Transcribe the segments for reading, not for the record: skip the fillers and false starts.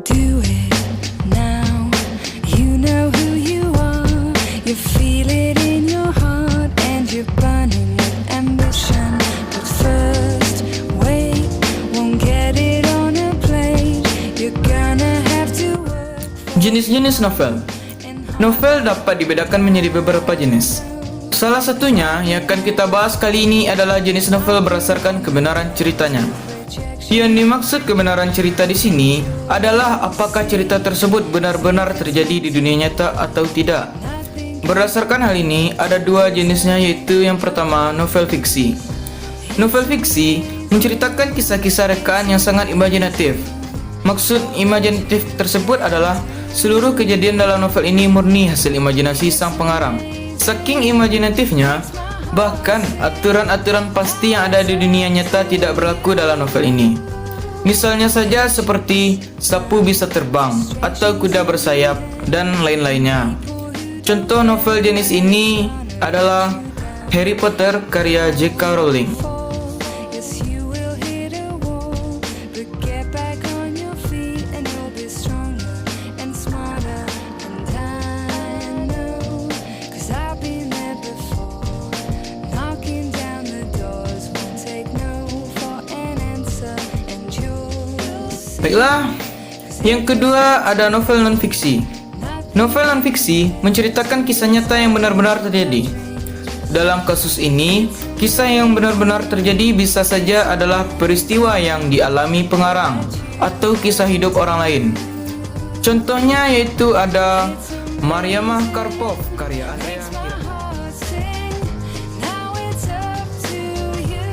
Do it now. You know who you are. You feel it in your heart and you're burning with ambition. But first, wait, won't get it on a plate. You're gonna have to work. Jenis-jenis novel. Novel dapat dibedakan menjadi beberapa jenis. Salah satunya yang akan kita bahas kali ini adalah jenis novel berdasarkan kebenaran ceritanya. Yang dimaksud kebenaran cerita di sini adalah apakah cerita tersebut benar-benar terjadi di dunia nyata atau tidak. Berdasarkan hal ini, ada dua jenisnya, yaitu yang pertama, novel fiksi. Novel fiksi menceritakan kisah-kisah rekaan yang sangat imajinatif. Maksud imajinatif tersebut adalah seluruh kejadian dalam novel ini murni hasil imajinasi sang pengarang. Saking imajinatifnya, bahkan aturan-aturan pasti yang ada di dunia nyata tidak berlaku dalam novel ini. Misalnya saja seperti sapu bisa terbang atau kuda bersayap dan lain-lainnya. Contoh novel jenis ini adalah Harry Potter karya J.K. Rowling. Yes, you will hit a wall, but get back on your feet and you'll be stronger and smarter. And I know, 'cause I've been there before. Knocking down the doors won't take no for an answer. And you'll see. Baiklah, yang kedua ada novel non-fiksi. Novel non-fiksi menceritakan kisah nyata yang benar-benar terjadi. Dalam kasus ini, kisah yang benar-benar terjadi bisa saja adalah peristiwa yang dialami pengarang atau kisah hidup orang lain. Contohnya yaitu ada Mariamah Karpov karya Andrea Hirata. Now it's up to you.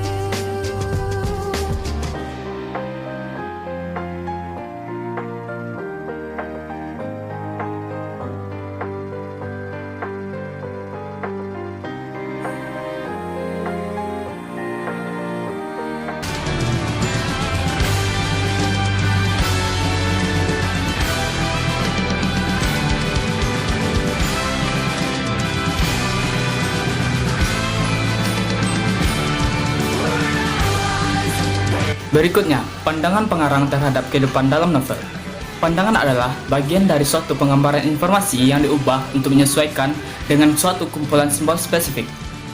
Berikutnya, pandangan pengarang terhadap kehidupan dalam novel. Pandangan adalah bagian dari suatu penggambaran informasi yang diubah untuk menyesuaikan dengan suatu kumpulan simbol spesifik.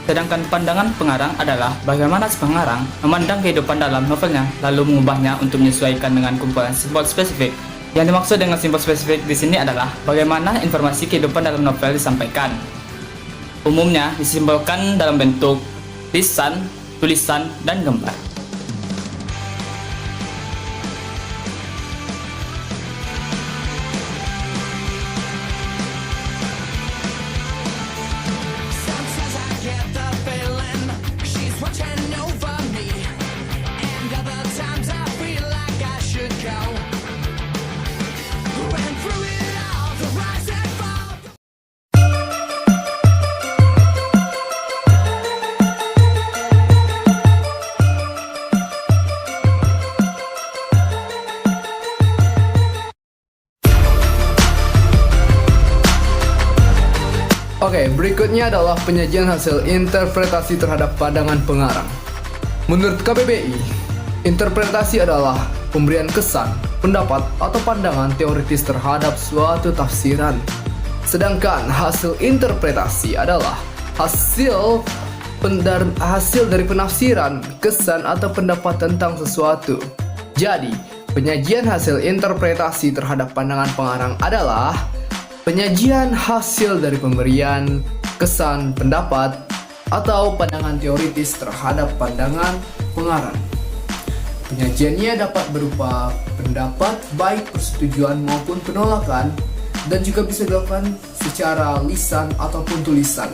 Sedangkan pandangan pengarang adalah bagaimana si pengarang memandang kehidupan dalam novelnya, lalu mengubahnya untuk menyesuaikan dengan kumpulan simbol spesifik. Yang dimaksud dengan simbol spesifik di sini adalah bagaimana informasi kehidupan dalam novel disampaikan. Umumnya disimbolkan dalam bentuk lisan, tulisan, dan gambar. Sometimes I get the feeling she's watching over me, and other times I feel like I should go. Ran through it all, the rise and fall. Oke, berikutnya adalah penyajian hasil interpretasi terhadap pandangan pengarang. Menurut KBBI, interpretasi adalah pemberian kesan, pendapat, atau pandangan teoritis terhadap suatu tafsiran. Sedangkan hasil interpretasi adalah hasil dari penafsiran, kesan, atau pendapat tentang sesuatu. Jadi, penyajian hasil interpretasi terhadap pandangan pengarang adalah penyajian hasil dari pemberian, kesan, pendapat, atau pandangan teoritis terhadap pandangan pengarang. Penyajiannya dapat berupa pendapat baik persetujuan maupun penolakan, dan juga bisa dilakukan secara lisan ataupun tulisan.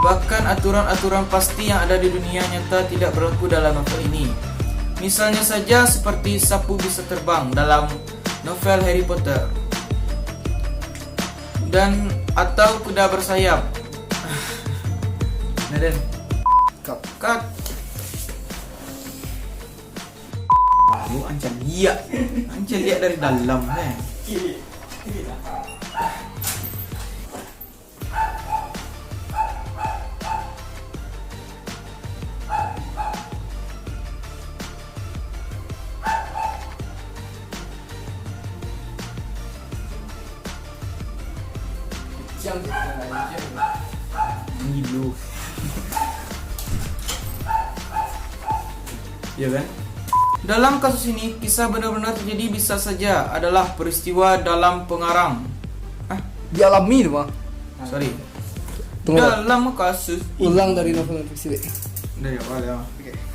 Bahkan aturan-aturan pasti yang ada di dunia nyata tidak berlaku dalam novel ini. Misalnya saja seperti sapu bisa terbang dalam novel Harry Potter, dan atau kuda bersayap. Naden, cut. Lu ancan liat dari dalam, Ngilu. Ya kan? Dalam kasus ini, kisah benar-benar terjadi bisa saja adalah peristiwa dalam pengarang. Dialami tuh, Bang. Sorry. Tunggu. Dalam kasus Ulang dari novel fiksi. dari awal ya. Oke.